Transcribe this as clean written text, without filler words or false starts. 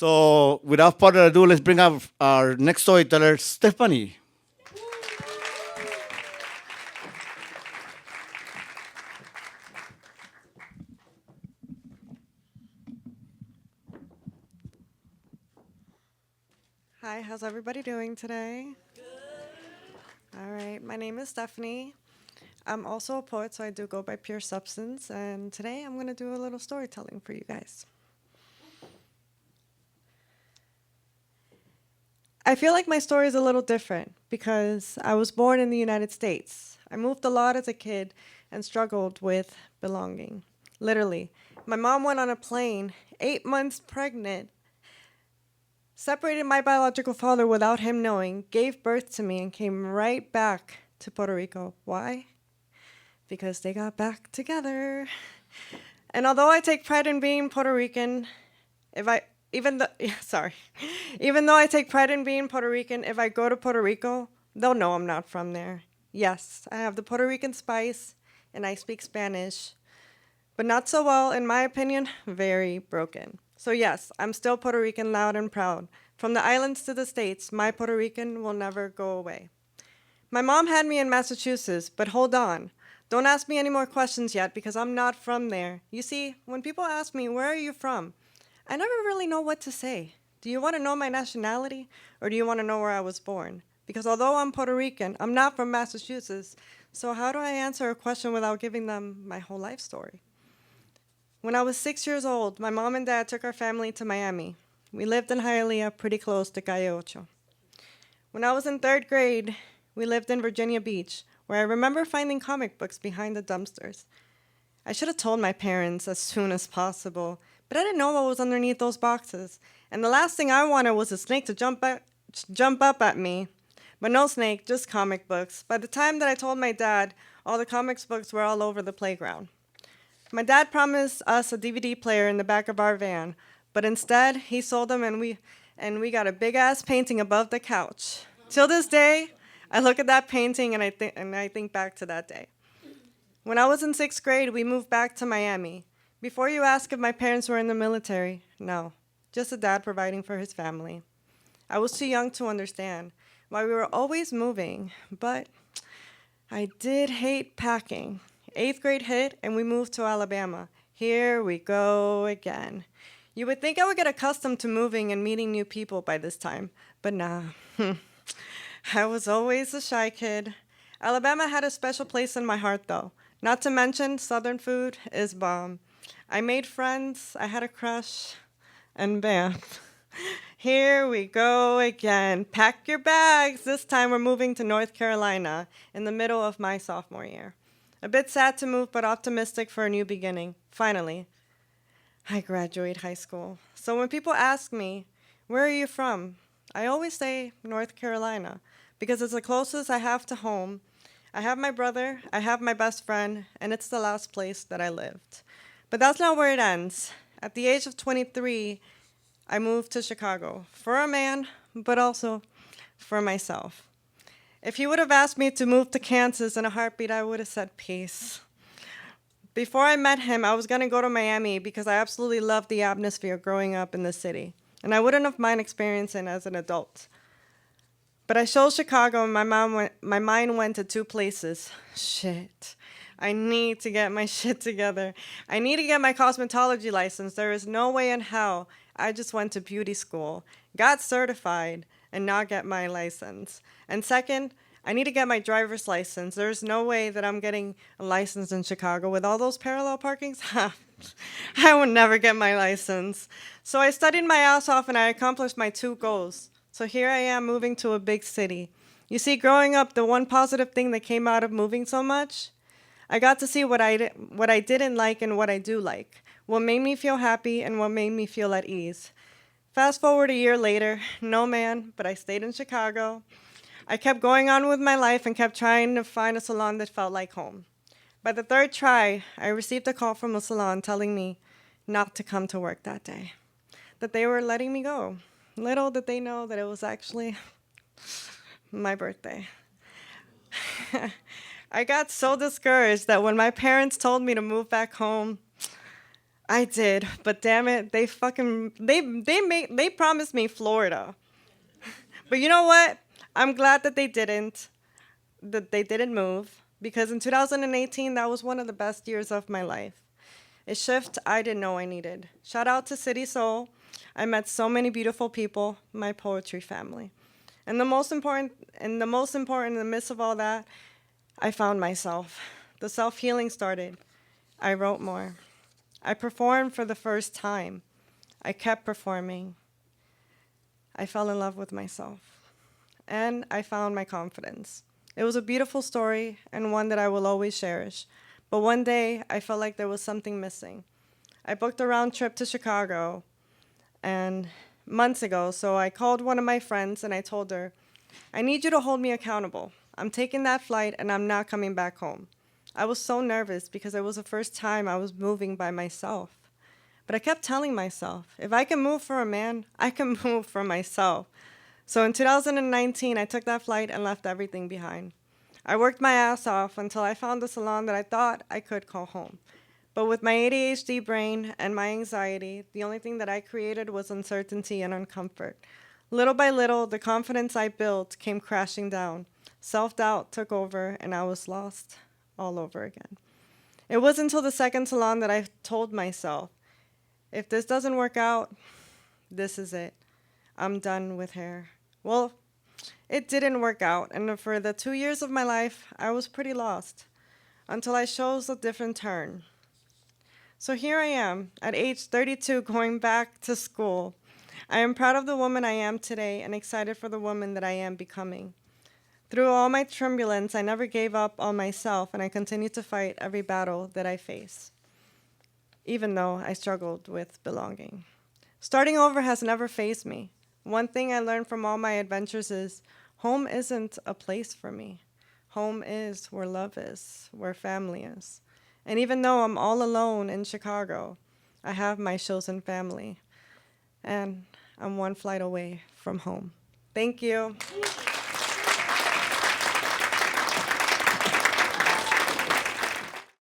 So without further ado, let's bring up our next storyteller, Stephanie. Hi, how's everybody doing today? All right, my name is Stephanie. I'm also a poet, so I do go by Pure Substance, and today I'm going to do a little storytelling for you guys. I feel like my story is a little different because I was born in the United States. I moved a lot as a kid and struggled with belonging. Literally, my mom went on a plane, 8 months pregnant, separated my biological father without him knowing, gave birth to me, and came right back to Puerto Rico. Why? Because they got back together. And although I take pride in being Puerto Rican, if I even though sorry, even though I take pride in being Puerto Rican, if I go to Puerto Rico, they'll know I'm not from there. Yes, I have the Puerto Rican spice and I speak Spanish, but not so well, in my opinion, very broken. So yes, I'm still Puerto Rican loud and proud. From the islands to the States, my Puerto Rican will never go away. My mom had me in Massachusetts, but hold on. Don't ask me any more questions yet because I'm not from there. You see, when people ask me, where are you from? I never really know what to say. Do you want to know my nationality or do you want to know where I was born? Because although I'm Puerto Rican, I'm not from Massachusetts. So how do I answer a question without giving them my whole life story? When I was 6 years old, my mom and dad took our family to Miami. We lived in Hialeah, pretty close to Calle Ocho. When I was in third grade, we lived in Virginia Beach, where I remember finding comic books behind the dumpsters. I should have told my parents as soon as possible, but I didn't know what was underneath those boxes. And the last thing I wanted was a snake to jump up at me. But no snake, just comic books. By the time that I told my dad, all the comics books were all over the playground. My dad promised us a DVD player in the back of our van, but instead he sold them and we got a big ass painting above the couch. Till this day, I look at that painting and I think back to that day. When I was in sixth grade, we moved back to Miami. Before you ask if my parents were in the military, no, just a dad providing for his family. I was too young to understand why we were always moving, but I did hate packing. Eighth grade hit, and we moved to Alabama. Here we go again. You would think I would get accustomed to moving and meeting new people by this time, but nah. I was always a shy kid. Alabama had a special place in my heart, though. Not to mention, Southern food is bomb. I made friends, I had a crush, and bam. Here we go again. Pack your bags. This time we're moving to North Carolina in the middle of my sophomore year. A bit sad to move, but optimistic for a new beginning. Finally, I graduate high school. So when people ask me, where are you from? I always say North Carolina because it's the closest I have to home. I have my brother, I have my best friend, and it's the last place that I lived. But that's not where it ends. At the age of 23, I moved to Chicago for a man, but also for myself. If he would have asked me to move to Kansas in a heartbeat, I would have said peace. Before I met him, I was going to go to Miami because I absolutely loved the atmosphere growing up in the city, and I wouldn't have mind experiencing it as an adult. But I chose Chicago, and my mind went to two places. Shit. I need to get my shit together. I need to get my cosmetology license. There is no way in hell I just went to beauty school, got certified, and not get my license. And second, I need to get my driver's license. There's no way that I'm getting a license in Chicago with all those parallel parkings. I would never get my license. So I studied my ass off and I accomplished my two goals. So here I am moving to a big city. You see, growing up, the one positive thing that came out of moving so much, I got to see what I didn't like and what I do like, what made me feel happy and what made me feel at ease. Fast forward a year later, no man, but I stayed in Chicago. I kept going on with my life and kept trying to find a salon that felt like home. By the third try, I received a call from a salon telling me not to come to work that day, that they were letting me go. Little did they know that it was actually my birthday. I got so discouraged that when my parents told me to move back home, I did, but damn it, they promised me Florida. But you know what? I'm glad that they didn't move because in 2018 that was one of the best years of my life. A shift I didn't know I needed. Shout out to City Soul. I met so many beautiful people, my poetry family. And the most important in the midst of all that, I found myself. The self-healing started. I wrote more. I performed for the first time. I kept performing. I fell in love with myself. And I found my confidence. It was a beautiful story and one that I will always cherish. But one day, I felt like there was something missing. I booked a round trip to Chicago and months ago, so I called one of my friends and I told her, I need you to hold me accountable. I'm taking that flight and I'm not coming back home. I was so nervous because it was the first time I was moving by myself. But I kept telling myself, if I can move for a man, I can move for myself. So in 2019, I took that flight and left everything behind. I worked my ass off until I found a salon that I thought I could call home. But with my ADHD brain and my anxiety, the only thing that I created was uncertainty and uncomfort. Little by little, the confidence I built came crashing down. Self-doubt took over, and I was lost all over again. It wasn't until the second salon that I told myself, if this doesn't work out, this is it. I'm done with hair. Well, it didn't work out, and for the 2 years of my life, I was pretty lost until I chose a different turn. So here I am, at age 32, going back to school. I am proud of the woman I am today and excited for the woman that I am becoming. Through all my turbulence, I never gave up on myself, and I continue to fight every battle that I face, even though I struggled with belonging. Starting over has never fazed me. One thing I learned from all my adventures is home isn't a place for me. Home is where love is, where family is. And even though I'm all alone in Chicago, I have my chosen family. And I'm one flight away from home. Thank you.